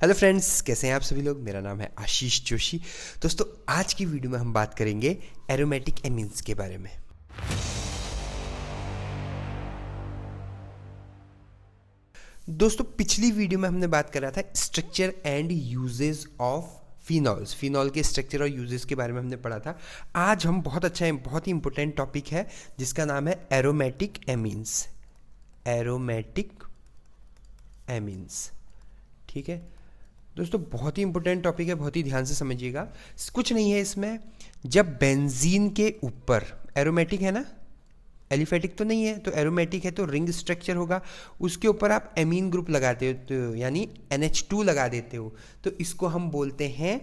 Hello friends, कैसे हैं आप सभी लोग। मेरा नाम है आशीष जोशी। दोस्तों, आज की वीडियो में हम बात करेंगे एरोमेटिक एमीन्स के बारे में। दोस्तों, पिछली वीडियो में हमने बात कर रहा था structure and uses of phenols. Phenol के स्ट्रक्चर और यूजेस के बारे में हमने पढ़ा था। आज हम बहुत ही इंपॉर्टेंट टॉपिक है जिसका नाम है एरोमेटिक एमीन्स। एरोमेटिक एमीन्स, ठीक है दोस्तों, बहुत ही इंपॉर्टेंट टॉपिक है, बहुत ही ध्यान से समझिएगा। कुछ नहीं है इसमें। जब बेंजीन के ऊपर, एरोमेटिक है ना, एलिफेटिक तो नहीं है, तो एरोमेटिक है तो रिंग स्ट्रक्चर होगा, उसके ऊपर आप एमीन ग्रुप लगाते हो तो यानी NH2 लगा देते हो, तो इसको हम बोलते हैं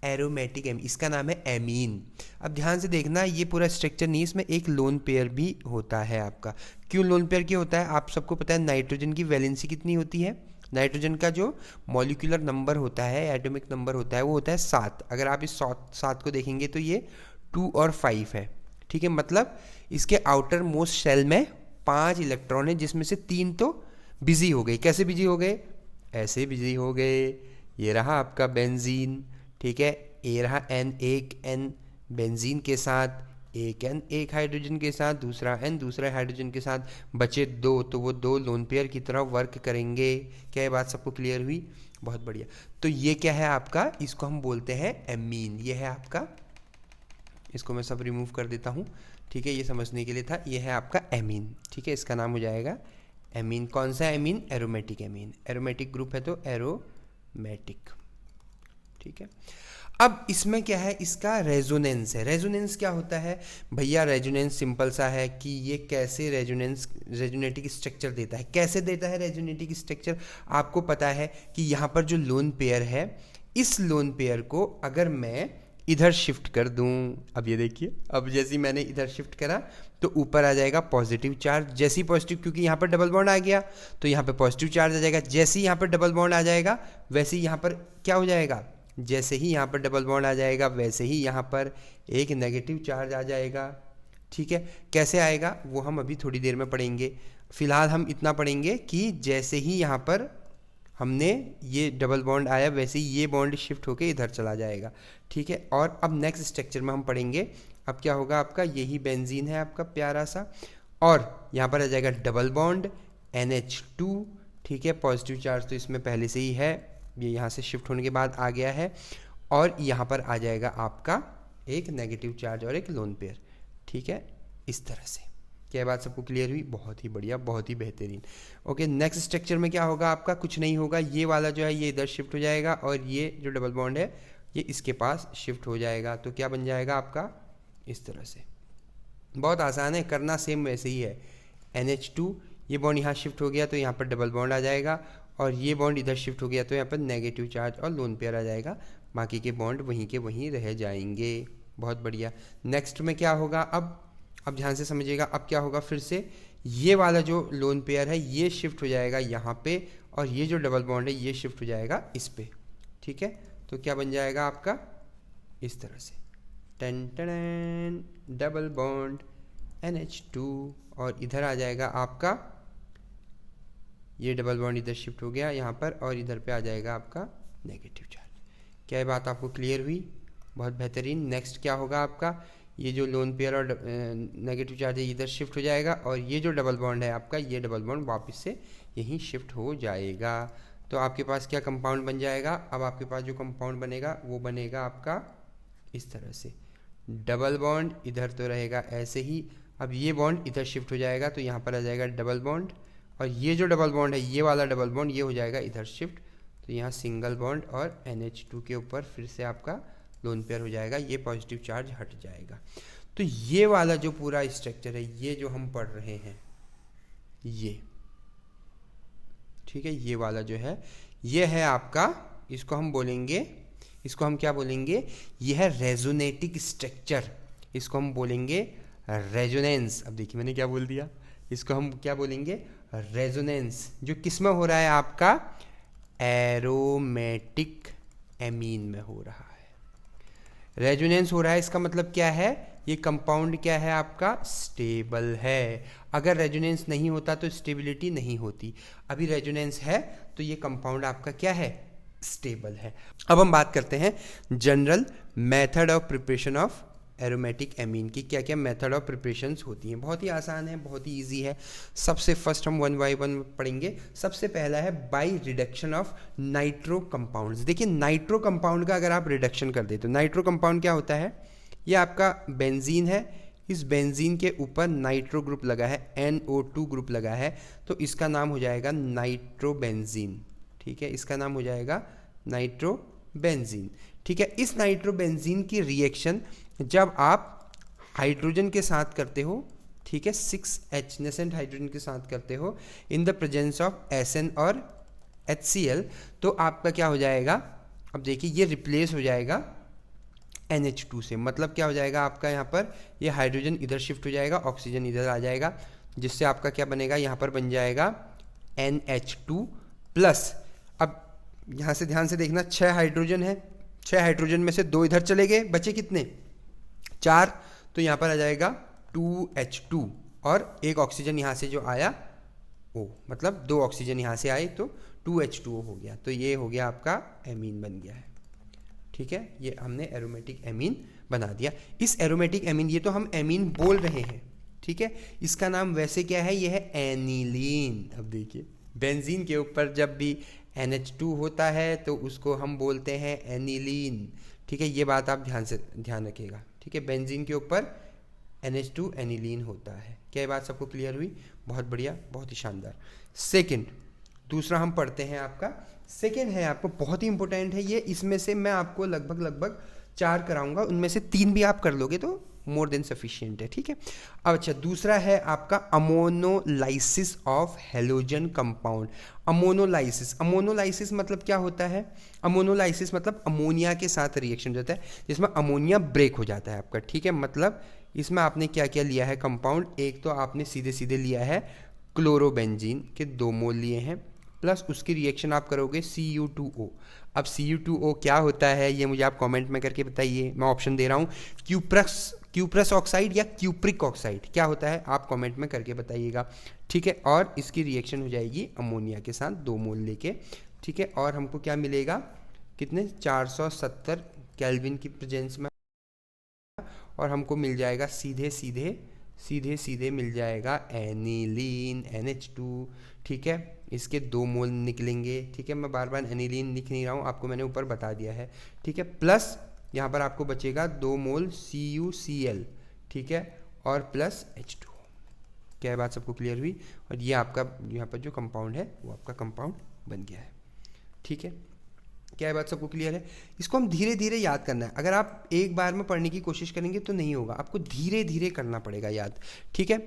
एरोमेटिक एमीन। इसका नाम है एमीन। अब ध्यान से देखना, ये पूरा स्ट्रक्चर नहीं, इसमें एक लोन पेयर भी होता है आपका। क्यों लोन पेयर क्यों होता है? आप सबको पता है नाइट्रोजन की वैलेंसी कितनी होती है। नाइट्रोजन का जो मॉलिक्यूलर नंबर होता है, एटॉमिक नंबर होता है, वो होता है 7। अगर आप इस 7 को देखेंगे तो ये 2 और 5 है, ठीक है। मतलब इसके आउटर मोस्ट शेल में 5 इलेक्ट्रॉन है, जिसमें से 3 तो बिजी हो गए। कैसे बिजी हो गए? ऐसे बिजी हो गए। ये रहा आपका बेंजीन, ठीक है। ये रहा एक N बेंजीन के साथ, एक N एक हाइड्रोजन के साथ, दूसरा N दूसरा हाइड्रोजन के साथ, बचे 2, तो वो 2 लोन पेयर की तरह वर्क करेंगे। क्या ये बात सबको क्लियर हुई? बहुत बढ़िया। तो ये क्या है आपका? इसको हम बोलते हैं एमीन। ये है आपका, इसको मैं सब रिमूव कर देता हूँ, ठीक है, ये समझने के लिए था। ये है आपका एमीन, ठीक है। इसका नाम हो जाएगा एमीन। कौन सा amine? Aromatic amine. Aromatic group है तो एरोमेटिक, ठीक है। अब इसमें क्या है? इसका रेजोनेंस है। रेजोनेंस क्या होता है भैया? रेजोनेंस सिंपल सा है कि ये कैसे रेजोनेटिक स्ट्रक्चर देता है। कैसे देता है रेजोनेटिक स्ट्रक्चर? आपको पता है कि यहाँ पर जो लोन पेयर है, इस लोन पेयर को अगर मैं इधर शिफ्ट कर दूं, अब ये देखिए, अब जैसे ही मैंने इधर शिफ्ट करा तो ऊपर आ जाएगा पॉजिटिव चार्ज। जैसे ही पॉजिटिव, क्योंकि यहाँ पर डबल बॉन्ड आ गया तो यहाँ पे पॉजिटिव चार्ज आ जाएगा। जैसे ही यहाँ पर डबल बॉन्ड आ जाएगा वैसे ही यहाँ पर क्या हो जाएगा? जैसे ही यहाँ पर डबल बॉन्ड आ जाएगा वैसे ही यहाँ पर एक नेगेटिव चार्ज आ जाएगा, ठीक है। कैसे आएगा वो हम अभी थोड़ी देर में पढ़ेंगे। फिलहाल हम इतना पढ़ेंगे कि जैसे ही यहाँ पर हमने ये डबल बॉन्ड आया वैसे ही ये बॉन्ड शिफ्ट होके इधर चला जाएगा, ठीक है। और अब नेक्स्ट स्ट्रक्चर में हम पढ़ेंगे। अब क्या होगा आपका? यही बेंजीन है आपका प्यारा सा, और यहाँ पर आ जाएगा डबल बॉन्ड NH2, ठीक है। पॉजिटिव चार्ज तो इसमें पहले से ही है, ये यहाँ से शिफ्ट होने के बाद आ गया है, और यहाँ पर आ जाएगा आपका एक नेगेटिव चार्ज और एक लोन पेयर, ठीक है। इस तरह से क्या बात सबको क्लियर हुई? बहुत ही बढ़िया, बहुत ही बेहतरीन। ओके, नेक्स्ट स्ट्रक्चर में क्या होगा आपका? कुछ नहीं होगा। ये वाला जो है ये इधर शिफ्ट हो जाएगा, और ये जो डबल बॉन्ड है ये इसके पास शिफ्ट हो जाएगा। तो क्या बन जाएगा आपका? इस तरह से। बहुत आसान है करना, सेम वैसे ही है। NH2, ये बॉन्ड यहाँ शिफ्ट हो गया तो यहाँ पर डबल बॉन्ड आ जाएगा, और ये बॉन्ड इधर शिफ्ट हो गया तो यहाँ पर नेगेटिव चार्ज और लोन पेयर आ जाएगा। बाकी के बॉन्ड वहीं के वहीं रह जाएंगे। बहुत बढ़िया। नेक्स्ट में क्या होगा? अब ध्यान से समझिएगा। अब क्या होगा? फिर से ये वाला जो लोन पेयर है ये शिफ्ट हो जाएगा यहाँ पे, और ये जो डबल बॉन्ड है ये शिफ्ट हो जाएगा इस पे, ठीक है। तो क्या बन जाएगा आपका? इस तरह से, ton ton, double bond NH2, और इधर आ जाएगा आपका ये डबल बॉन्ड इधर शिफ्ट हो गया यहाँ पर, और इधर पे आ जाएगा आपका नेगेटिव चार्ज। क्या ये बात आपको क्लियर हुई? बहुत बेहतरीन। नेक्स्ट क्या होगा आपका? ये जो लोन पेयर और नेगेटिव चार्ज है इधर शिफ्ट हो जाएगा, और ये जो डबल बॉन्ड है आपका, ये डबल बॉन्ड वापस से यहीं शिफ्ट हो जाएगा। तो आपके पास क्या कंपाउंड बन जाएगा? अब आपके पास जो कंपाउंड बनेगा वो बनेगा आपका इस तरह से। डबल बॉन्ड इधर तो रहेगा ऐसे ही, अब ये बॉन्ड इधर शिफ्ट हो जाएगा तो यहाँ पर आ जाएगा डबल बॉन्ड, और ये जो डबल बॉन्ड है ये वाला डबल बॉन्ड ये हो जाएगा इधर शिफ्ट, तो यहाँ सिंगल बॉन्ड, और NH2 के ऊपर फिर से आपका लोन पेयर हो जाएगा, ये पॉजिटिव चार्ज हट जाएगा। तो ये वाला जो पूरा स्ट्रक्चर है, ये जो हम पढ़ रहे हैं ये, ठीक है, ये वाला जो है ये है आपका, इसको हम बोलेंगे, इसको हम क्या बोलेंगे? ये है रेजोनेटिक स्ट्रक्चर। इसको हम बोलेंगे रेजोनेंस। अब देखिए मैंने क्या बोल दिया, इसको हम क्या बोलेंगे? रेजोनेंस। जो किस में हो रहा है आपका? एरोमेटिक एमीन में हो रहा है। रेजोनेंस हो रहा है, इसका मतलब क्या है? ये कंपाउंड क्या है आपका? स्टेबल है। अगर रेजोनेंस नहीं होता तो स्टेबिलिटी नहीं होती। अभी रेजोनेंस है तो ये कंपाउंड आपका क्या है? स्टेबल है। अब हम बात करते हैं general method of preparation of aromatic amine की। क्या क्या मेथड ऑफ प्रिपरेशंस होती हैं। बहुत ही आसान है, बहुत ही इजी है। सबसे फर्स्ट हम 1 बाय 1 पढ़ेंगे। सबसे पहला है by reduction of nitro compounds. देखिए नाइट्रो कंपाउंड का अगर आप रिडक्शन कर देते हो, नाइट्रो कंपाउंड क्या होता है, ये आपका बेंजीन है, इस बेंजीन के ऊपर नाइट्रो ग्रुप लगा है, NO2 ग्रुप लगा है, तो इसका नाम हो जाएगा नाइट्रोबेंजीन। ठीक है, इसका नाम हो जाएगा नाइट्रोबेंजीन। ठीक है, इस नाइट्रोबेंजीन की रिएक्शन जब आप हाइड्रोजन के साथ करते हो, ठीक है, 6H नेसेंट हाइड्रोजन के साथ करते हो in the presence of SN और HCl, तो आपका क्या हो जाएगा, अब देखिए ये रिप्लेस हो जाएगा NH2 से। मतलब क्या हो जाएगा आपका, यहाँ पर ये हाइड्रोजन इधर शिफ्ट हो जाएगा, ऑक्सीजन इधर आ जाएगा, जिससे आपका क्या बनेगा, यहाँ पर बन जाएगा NH2 प्लस। अब यहाँ से ध्यान से देखना, 6 हाइड्रोजन है, 6 हाइड्रोजन में से 2 इधर चले गए, बचे कितने, 4, तो यहाँ पर आ जाएगा 2H2 और एक ऑक्सीजन यहाँ से जो आया O, मतलब 2 ऑक्सीजन यहाँ से आए तो 2H2O हो गया। तो ये हो गया आपका एमीन बन गया है। ठीक है, ये हमने एरोमेटिक एमीन बना दिया। इस एरोमेटिक एमीन, ये तो हम एमीन बोल रहे हैं, ठीक है, इसका नाम वैसे क्या है, ये है एनिलीन। अब देखिए बेंजीन के ऊपर जब भी NH2 होता है तो उसको हम बोलते हैं एनिलीन। ठीक है, ये बात आप ध्यान रखिएगा। ठीक है, बेंजीन के ऊपर NH2 एनिलीन होता है। क्या ये बात सबको क्लियर हुई? बहुत बढ़िया, बहुत ही शानदार। सेकंड, दूसरा हम पढ़ते हैं आपका, सेकंड है आपको बहुत ही इंपॉर्टेंट है ये। इसमें से मैं आपको लगभग 4 कराऊंगा, उनमें से 3 भी आप कर लोगे तो मोर देन सफिशिएंट है। ठीक है, अब अच्छा, दूसरा है आपका ammonolysis of halogen compound. Ammonolysis मतलब क्या होता है, अमोनोलाइसिस मतलब अमोनिया के साथ रिएक्शन होता है जिसमें अमोनिया ब्रेक हो जाता है आपका। ठीक है, मतलब इसमें आपने क्या क्या लिया है कंपाउंड, एक तो आपने सीधे सीधे लिया है क्लोरोबेंजीन के 2 मोल लिए हैं, प्लस उसकी रिएक्शन आप करोगे Cu2O। अब Cu2O क्या होता है ये मुझे आप कमेंट में करके बताइए। मैं ऑप्शन दे रहा हूँ, क्यूप्रस ऑक्साइड या क्यूप्रिक ऑक्साइड, क्या होता है आप कमेंट में करके बताइएगा। ठीक है, और इसकी रिएक्शन हो जाएगी अमोनिया के साथ 2 मोल लेके। ठीक है, और हमको क्या मिलेगा, कितने, 470 केल्विन की प्रेजेंस में, और हमको मिल जाएगा सीधे सीधे मिल जाएगा एनिलीन NH2। ठीक है, इसके 2 मोल निकलेंगे। ठीक है, मैं बार बार एनिलीन लिख नहीं रहा हूँ, आपको मैंने ऊपर बता दिया है। ठीक है, प्लस यहाँ पर आपको बचेगा 2 मोल CuCl। ठीक है, और प्लस H2। क्या है बात सबको क्लियर हुई? और ये आपका यहाँ पर जो कंपाउंड है वो आपका कंपाउंड बन गया है। ठीक है, क्या है बात सबको क्लियर है? इसको हम धीरे धीरे याद करना है। अगर आप एक बार में पढ़ने की कोशिश करेंगे तो नहीं होगा, आपको धीरे धीरे करना पड़ेगा याद। ठीक है,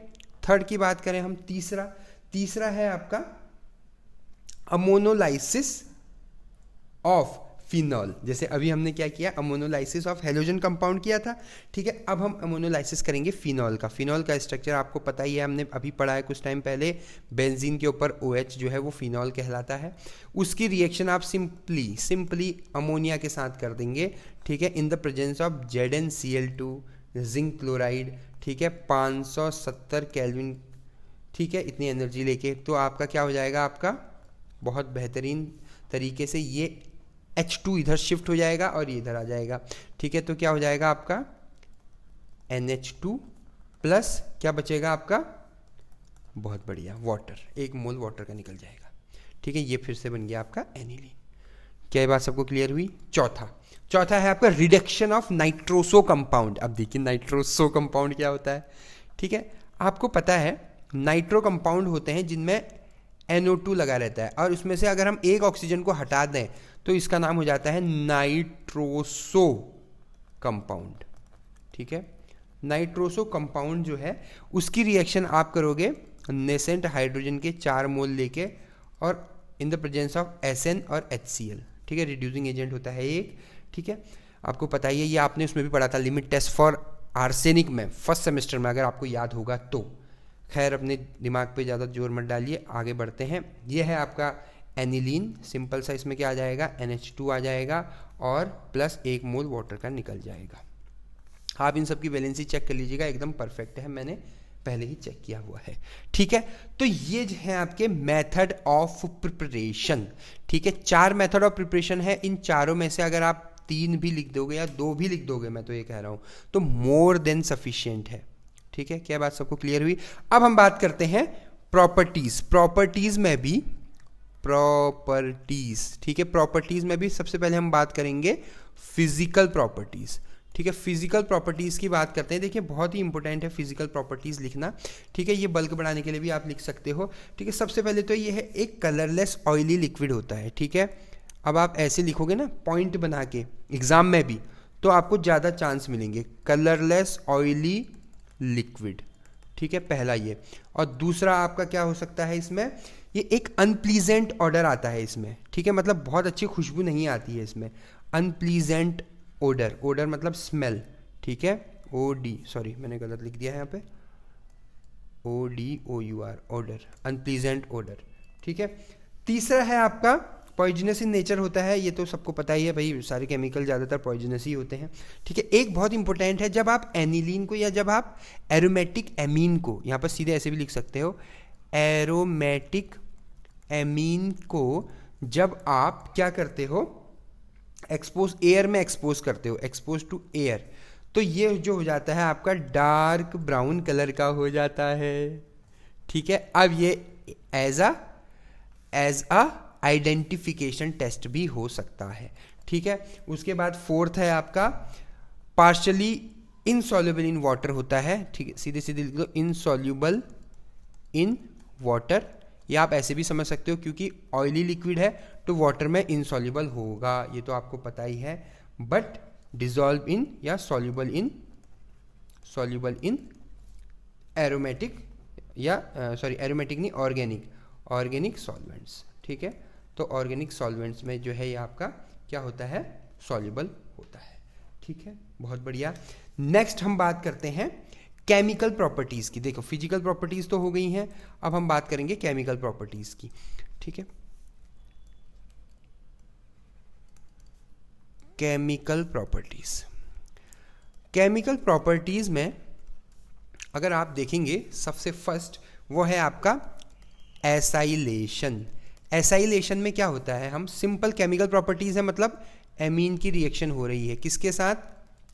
थर्ड की बात करें हम, तीसरा है आपका अमोनोलाइसिस ऑफ फिनॉल। जैसे अभी हमने क्या किया, अमोनोलाइसिस ऑफ हेलोजन कंपाउंड किया था। ठीक है, अब हम अमोनोलाइसिस करेंगे फिनॉल का। फिनॉल का स्ट्रक्चर आपको पता ही है, हमने अभी पढ़ा है कुछ टाइम पहले। बेंजीन के ऊपर OH जो है वो फिनॉल कहलाता है। उसकी रिएक्शन आप सिंपली अमोनिया के साथ कर देंगे। ठीक है, in the presence of ZnCl2 zinc chloride. ठीक है, 570 केल्विन। ठीक है, इतनी एनर्जी लेके, तो आपका क्या हो जाएगा, आपका बहुत बेहतरीन तरीके से ये H2 इधर शिफ्ट हो जाएगा और ये इधर आ जाएगा। ठीक है, तो क्या हो जाएगा आपका NH2 प्लस क्या बचेगा आपका, बहुत बढ़िया, वाटर, 1 मोल वाटर का निकल जाएगा। ठीक है, ये फिर से बन गया आपका एनिलीन। क्या ये बात सबको क्लियर हुई? चौथा है आपका रिडक्शन ऑफ नाइट्रोसो कंपाउंड। अब देखिए नाइट्रोसो कंपाउंड क्या होता है। ठीक है, आपको पता है नाइट्रो कंपाउंड होते हैं जिनमें NO2 लगा रहता है, और उसमें से अगर हम एक ऑक्सीजन को हटा दें तो इसका नाम हो जाता है नाइट्रोसो कंपाउंड। ठीक है, नाइट्रोसो कंपाउंड जो है उसकी रिएक्शन आप करोगे नेसेंट हाइड्रोजन के 4 मोल लेके, और in the presence of SN और HCl। ठीक है, रिड्यूसिंग एजेंट होता है एक। ठीक है, आपको पता ही है, ये आपने उसमें भी पढ़ा था लिमिट टेस्ट फॉर आर्सेनिक में, फर्स्ट सेमेस्टर में, अगर आपको याद होगा तो। खैर अपने दिमाग पे ज़्यादा जोर मत डालिए, आगे बढ़ते हैं। ये है आपका एनिलीन, सिंपल सा, इसमें क्या आ जाएगा, NH2 आ जाएगा और प्लस 1 मोल वाटर का निकल जाएगा। आप इन सब की वैलेंसी चेक कर लीजिएगा, एकदम परफेक्ट है, मैंने पहले ही चेक किया हुआ है। ठीक है, तो ये जो है आपके मेथड ऑफ प्रिपरेशन। ठीक है, 4 मेथड ऑफ प्रिपरेशन है। इन चारों में से अगर आप 3 भी लिख दोगे या 2 भी लिख दोगे, मैं तो ये कह रहा हूँ, तो मोर देन सफिशिएंट है। ठीक है, क्या बात सबको क्लियर हुई? अब हम बात करते हैं प्रॉपर्टीज। प्रॉपर्टीज में भी ठीक है, प्रॉपर्टीज में भी सबसे पहले हम बात करेंगे फिजिकल प्रॉपर्टीज। ठीक है, फिजिकल प्रॉपर्टीज की बात करते हैं। देखिए बहुत ही इंपॉर्टेंट है फिजिकल प्रॉपर्टीज लिखना। ठीक है, ये बल्क बढ़ाने के लिए भी आप लिख सकते हो। ठीक है, सबसे पहले तो ये है एक कलरलेस ऑयली लिक्विड होता है। ठीक है, अब आप ऐसे लिखोगे ना पॉइंट बना के एग्जाम में भी, तो आपको ज़्यादा चांस मिलेंगे। कलरलेस ऑयली लिक्विड, ठीक है, पहला ये। और दूसरा आपका क्या हो सकता है इसमें, ये एक अनप्लीजेंट ऑर्डर आता है इसमें। ठीक है, मतलब बहुत अच्छी खुशबू नहीं आती है इसमें। अनप्लीजेंट ओडर, ओडर मतलब स्मेल। ठीक है, सॉरी मैंने गलत लिख दिया है यहाँ पे, ODOUR, ओडर, अनप्लीजेंट ओडर। ठीक है, तीसरा है आपका पॉइजनस इन नेचर होता है। ये तो सबको पता ही है भाई, सारे केमिकल ज़्यादातर पॉइजनस ही होते हैं। ठीक है, एक बहुत इंपॉर्टेंट है, जब आप एनिलीन को या जब आप एरोमेटिक एमीन को, यहाँ पर सीधे ऐसे भी लिख सकते हो, एरोमेटिक एमीन को जब आप क्या करते हो, एक्सपोज एयर में एक्सपोज करते हो, एक्सपोज टू एयर, तो ये जो हो जाता है आपका डार्क ब्राउन कलर का हो जाता है। ठीक है, अब ये एज अ आइडेंटिफिकेशन टेस्ट भी हो सकता है। ठीक है, उसके बाद फोर्थ है आपका पार्शली इनसॉल्युबल इन वाटर होता है। ठीक है, सीधे सीधे लिख दो, इनसॉल्युबल इन वाटर, या आप ऐसे भी समझ सकते हो क्योंकि ऑयली लिक्विड है तो वाटर में इनसॉल्युबल होगा, ये तो आपको पता ही है। बट डिजॉल्व इन या सॉल्युबल इन एरोमेटिक या सॉरी एरोमेटिक नहीं, ऑर्गेनिक सॉल्वेंट्स। ठीक है, तो ऑर्गेनिक सॉल्वेंट्स में जो है ये आपका क्या होता है, सॉल्युबल होता है। ठीक है, बहुत बढ़िया। नेक्स्ट हम बात करते हैं केमिकल प्रॉपर्टीज की। देखो फिजिकल प्रॉपर्टीज तो हो गई हैं, अब हम बात करेंगे केमिकल प्रॉपर्टीज की। ठीक है, केमिकल प्रॉपर्टीज में अगर आप देखेंगे सबसे फर्स्ट वो है आपका एसाइलेशन। एसाइलेशन में क्या होता है, हम सिंपल केमिकल प्रॉपर्टीज है, मतलब एमीन की रिएक्शन हो रही है किसके साथ,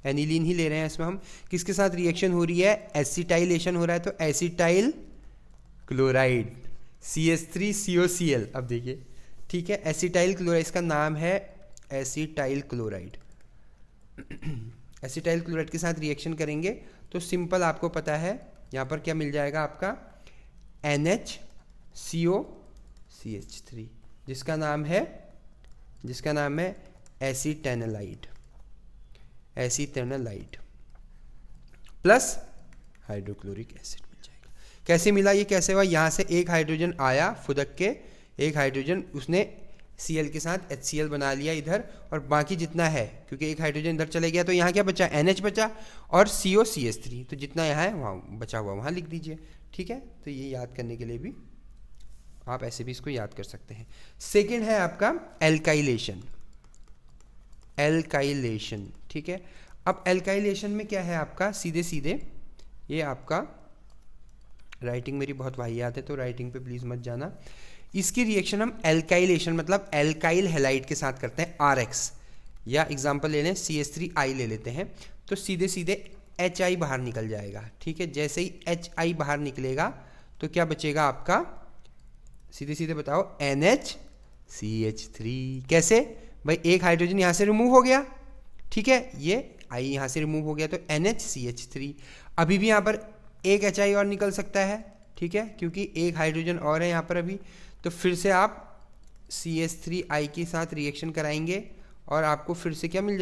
एनिलीन ही ले रहे हैं इसमें हम, किसके साथ रिएक्शन हो रही है, एसिटाइलेशन हो रहा है, तो एसिटाइल क्लोराइड CH3COCl। अब देखिए, ठीक है, एसिटाइल क्लोराइड, इसका नाम है एसिटाइल क्लोराइड। एसिटाइल क्लोराइड के साथ रिएक्शन करेंगे तो सिंपल आपको पता है यहाँ पर क्या मिल जाएगा आपका NHCOCH3, जिसका नाम है एसिटेनलाइड प्लस हाइड्रोक्लोरिक एसिड मिल जाएगा। कैसे मिला, ये कैसे हुआ, यहाँ से एक हाइड्रोजन आया फुदक के, एक हाइड्रोजन उसने Cl के साथ HCl बना लिया इधर, और बाकी जितना है क्योंकि एक हाइड्रोजन इधर चले गया तो यहाँ क्या बचा, NH बचा और COCH3, तो जितना यहाँ है वहाँ बचा हुआ वहाँ लिख दीजिए। ठीक है, तो ये याद करने के लिए भी आप ऐसे भी इसको याद कर सकते हैं। सेकेंड है आपका एल्काइलेशन। ठीक है, अब एल्काइलेशन में क्या है आपका, सीधे सीधे ये आपका, राइटिंग मेरी बहुत वाहियात है तो राइटिंग पे प्लीज मत जाना। इसकी रिएक्शन हम एल्काइलेशन मतलब एल्काइल हैलाइड के साथ करते हैं, RX, या एग्जांपल ले लें CH3I ले लेते हैं, तो सीधे सीधे HI बाहर निकल जाएगा। ठीक है, जैसे ही HI बाहर निकलेगा तो क्या बचेगा आपका, सीधे सीधे बताओ, NHCH3। कैसे भाई, एक हाइड्रोजन यहाँ से रिमूव हो गया, ठीक है, ये I यहाँ से रिमूव हो गया तो NHCH3। अभी भी यहाँ पर एक HI और निकल सकता है, ठीक है, क्योंकि एक हाइड्रोजन और है यहाँ पर अभी, तो फिर से आप CH3I के साथ रिएक्शन कराएंगे और आपको फिर से क्या मिल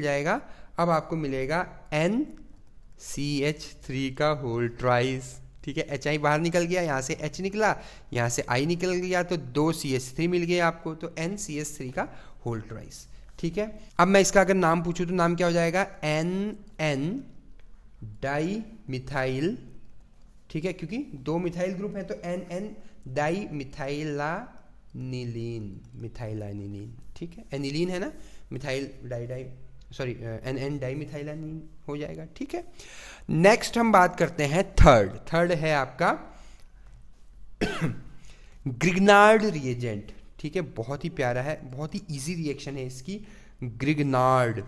जाएगा, अब आपको मिलेगा NCH3 का होल ट्वाइस। ठीक है, HI बाहर निकल गया, यहाँ से H निकला, यहाँ से I निकल गया, तो 2 CH3 मिल गए आपको, तो NCH3 का होल ट्वाइस। ठीक है, अब मैं इसका अगर नाम पूछूं तो नाम क्या हो जाएगा, NN डाई मिथाइल। ठीक है, क्योंकि 2 मिथाइल ग्रुप है तो NN डाई मिथाइलानिलीन। ठीक है, एनिलीन है ना, मिथाइल डाई सॉरी एन डाइमिथाइलानीन हो जाएगा। ठीक है, नेक्स्ट हम बात करते हैं थर्ड है आपका ग्रिग्नार्ड रिएजेंट। ठीक है, बहुत ही प्यारा है, बहुत ही इजी रिएक्शन है इसकी। ग्रिग्नार्ड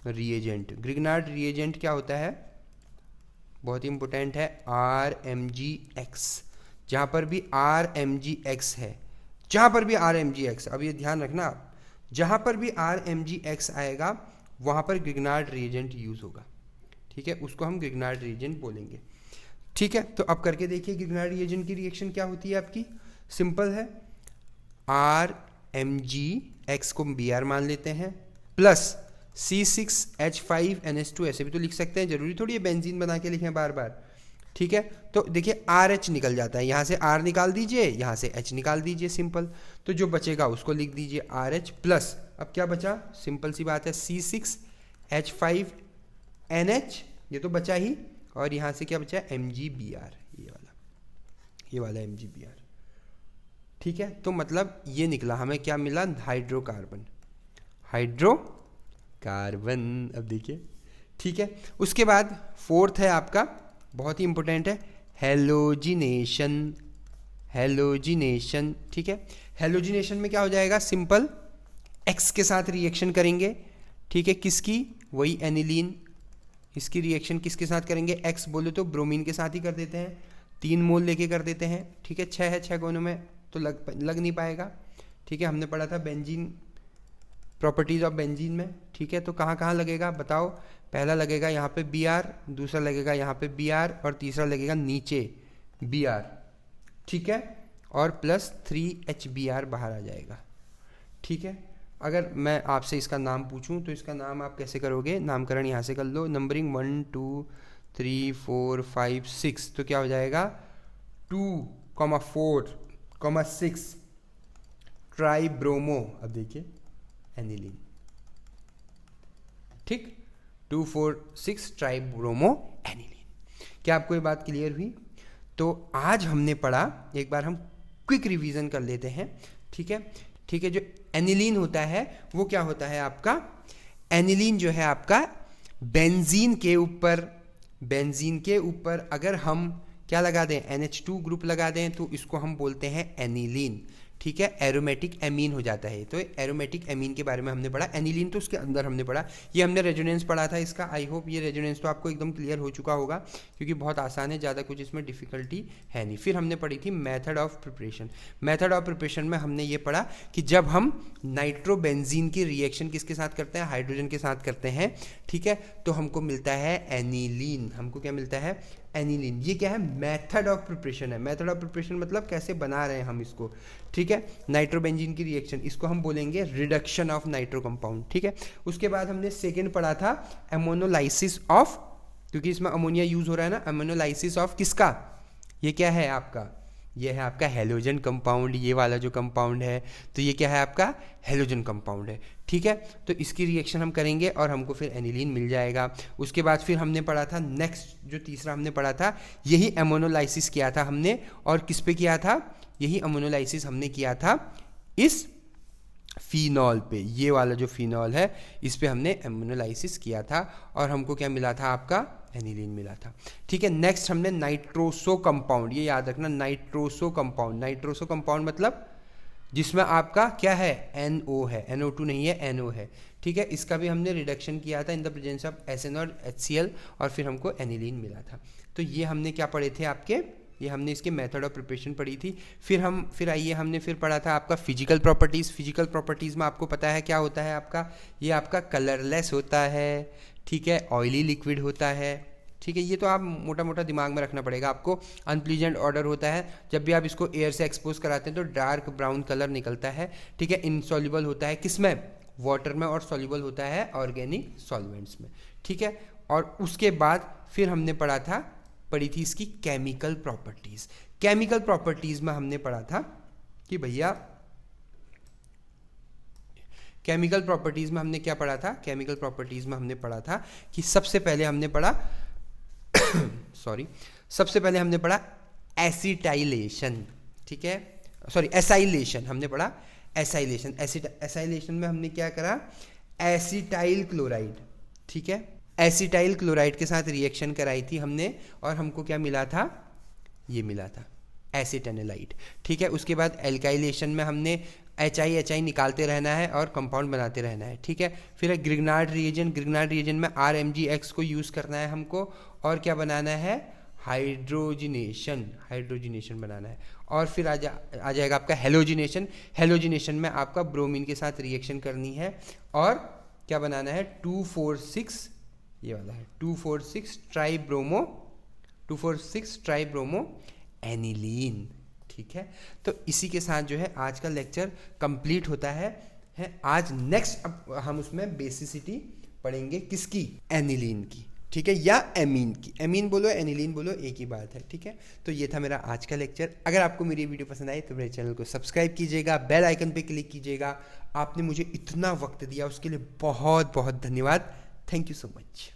रिएजेंट क्या होता है, बहुत ही इंपॉर्टेंट है, RMgX। जहां पर भी RMgX है, जहां पर भी RMgX, अब ये ध्यान रखना आप, जहां पर भी RMgX आएगा वहां पर ग्रिग्नार्ड रिएजेंट यूज होगा। ठीक है, उसको हम ग्रिग्नार्ड रिएजेंट बोलेंगे। ठीक है, तो अब करके देखिए ग्रिग्नार्ड रिएजेंट की रिएक्शन क्या होती है आपकी। सिंपल है, RMgX को Br मान लेते हैं प्लस C6H5NH2, ऐसे भी तो लिख सकते हैं, जरूरी थोड़ी है बेंजीन बना के लिखें बार बार। ठीक है, तो देखिए RH निकल जाता है, यहाँ से R निकाल दीजिए, यहाँ से H निकाल दीजिए, सिंपल। तो जो बचेगा उसको लिख दीजिए RH प्लस, अब क्या बचा, सिंपल सी बात है, C6H5NH, ये तो बचा ही, और यहाँ से क्या बचा, MgBr, ये वाला MgBr। ठीक है, तो मतलब ये निकला, हमें क्या मिला, हाइड्रोकार्बन। अब देखिए, ठीक है, उसके बाद फोर्थ है आपका, बहुत ही इंपॉर्टेंट है, हेलोजिनेशन। ठीक है, हेलोजिनेशन में क्या हो जाएगा, सिंपल X के साथ रिएक्शन करेंगे। ठीक है, किसकी, वही एनिलीन, इसकी रिएक्शन किसके साथ करेंगे, X बोले तो ब्रोमीन के साथ ही कर देते हैं, 3 मोल लेके कर देते हैं। ठीक है, 6 है, 6 कोनों में तो लग नहीं पाएगा। ठीक है, हमने पढ़ा था बेंजीन, प्रॉपर्टीज ऑफ बेंजीन में। ठीक है, तो कहाँ कहाँ लगेगा बताओ, पहला लगेगा यहाँ पे Br, दूसरा लगेगा यहाँ पे Br, और तीसरा लगेगा नीचे Br। ठीक है, और प्लस 3HBr बाहर आ जाएगा। ठीक है, अगर मैं आपसे इसका नाम पूछूं तो इसका नाम आप कैसे करोगे, नामकरण यहाँ से कर लो, नंबरिंग 1 2 3 4 5 6, तो क्या हो जाएगा 2,4,6 ट्राइब्रोमो, अब देखिए एनिलीन। ठीक, 2,4,6 ट्राइब्रोमो एनिलीन। क्या आपको ये बात क्लियर हुई। तो आज हमने पढ़ा, एक बार हम क्विक रिवीजन कर लेते हैं। ठीक है, जो एनिलीन होता है वो क्या होता है आपका, एनिलीन जो है आपका बेंजीन के ऊपर अगर हम क्या लगा दें, NH2 ग्रुप लगा दें, तो इसको हम बोलते हैं एनिलीन। ठीक है, एरोमेटिक एमीन हो जाता है। तो एरोमेटिक एमीन के बारे में हमने पढ़ा, एनिलीन तो उसके अंदर हमने पढ़ा, ये हमने रेजोनेंस पढ़ा था इसका। आई होप ये रेजोनेंस तो आपको एकदम क्लियर हो चुका होगा, क्योंकि बहुत आसान है, ज़्यादा कुछ इसमें डिफिकल्टी है नहीं। फिर हमने पढ़ी थी मेथड ऑफ प्रिपरेशन में हमने ये पढ़ा कि जब हम नाइट्रोबेंजीन की रिएक्शन किसके साथ करते हैं, हाइड्रोजन के साथ करते हैं। ठीक है, तो हमको मिलता है एनिलीन, हमको क्या मिलता है, एनिलीन। ये क्या है, मेथड ऑफ प्रिपरेशन है। मेथड ऑफ प्रिपरेशन मतलब कैसे बना रहे हैं हम इसको। ठीक है, नाइट्रोबेंजीन की रिएक्शन, इसको हम बोलेंगे रिडक्शन ऑफ नाइट्रो कंपाउंड। ठीक है, उसके बाद हमने सेकंड पढ़ा था एमोनोलाइसिस ऑफ, क्योंकि इसमें अमोनिया यूज हो रहा है ना, एमोनोलाइसिस ऑफ किसका, ये क्या है आपका, ये है आपका हेलोजन कंपाउंड, ये वाला जो कंपाउंड है, तो ये क्या है आपका हेलोजन कंपाउंड है। ठीक है, तो इसकी रिएक्शन हम करेंगे और हमको फिर एनिलीन मिल जाएगा। उसके बाद फिर हमने पढ़ा था नेक्स्ट, जो तीसरा हमने पढ़ा था, यही एमोनोलाइसिस किया था हमने, और किस पे किया था, यही अमोनोलाइसिस हमने किया था इस फिनॉल पे, ये वाला जो फिनॉल है इस पे हमने एमोनोलाइसिस किया था, और हमको क्या मिला था आपका, एनिलीन मिला था। ठीक है, नेक्स्ट हमने नाइट्रोसो कंपाउंड, ये याद रखना, नाइट्रोसो कंपाउंड मतलब जिसमें आपका क्या है, NO है, NO2 नहीं है, NO है। ठीक है, इसका भी हमने रिडक्शन किया था in the presence of SN और HCl, और फिर हमको एनिलीन मिला था। तो ये हमने क्या पढ़े थे आपके, ये हमने इसके मेथड ऑफ प्रिपरेशन पढ़ी थी। फिर आइए हमने फिर पढ़ा था आपका फिजिकल प्रॉपर्टीज़ में आपको पता है क्या होता है आपका, ये आपका कलरलेस होता है। ठीक है, ऑयली लिक्विड होता है। ठीक है, ये तो आप मोटा मोटा दिमाग में रखना पड़ेगा आपको। अनप्लीजेंट ऑर्डर होता है, जब भी आप इसको एयर से एक्सपोज कराते हैं तो डार्क ब्राउन कलर निकलता है। ठीक है, इनसॉल्युबल होता है किसमें, वाटर में, और सॉल्युबल होता है ऑर्गेनिक सॉल्वेंट्स में। ठीक है, और उसके बाद फिर हमने पढ़ी थी इसकी केमिकल प्रॉपर्टीज में हमने पढ़ा था कि भैया केमिकल प्रॉपर्टीज में हमने क्या पढ़ा था, केमिकल प्रॉपर्टीज में हमने पढ़ा था कि सबसे पहले हमने पढ़ा एसिटाइलेशन। ठीक है, सॉरी एसाइलेशन, हमने पढ़ा एसाइलेशन। एसाइलेशन में हमने क्या करा, एसिटाइल क्लोराइड, ठीक है, एसिटाइल क्लोराइड के साथ रिएक्शन कराई थी हमने और हमको क्या मिला था, ये मिला था एसिटेनोलाइट, ठीक है। उसके बाद एल्काइलेशन में हमने HI निकालते रहना है और कंपाउंड बनाते रहना है, ठीक है। फिर ग्रिग्नार्ड रिएजेंट में RMgX को यूज़ करना है हमको और क्या बनाना है, हाइड्रोजिनेशन बनाना है। और फिर आ जाएगा आपका हेलोजिनेशन में आपका ब्रोमीन के साथ रिएक्शन करनी है और क्या बनाना है, 246, ये वाला है 246 ट्राइब्रोमो एनिलीन, ठीक है। तो इसी के साथ जो है आज का लेक्चर कंप्लीट होता है आज। नेक्स्ट अब हम उसमें बेसिसिटी पढ़ेंगे किसकी, एनिलीन की, ठीक है, या एमीन की। एमीन बोलो एनिलीन बोलो एक ही बात है, ठीक है। तो ये था मेरा आज का लेक्चर। अगर आपको मेरी वीडियो पसंद आई तो मेरे चैनल को सब्सक्राइब कीजिएगा, बेल आइकन पे क्लिक कीजिएगा। आपने मुझे इतना वक्त दिया उसके लिए बहुत बहुत धन्यवाद। Thank you so much.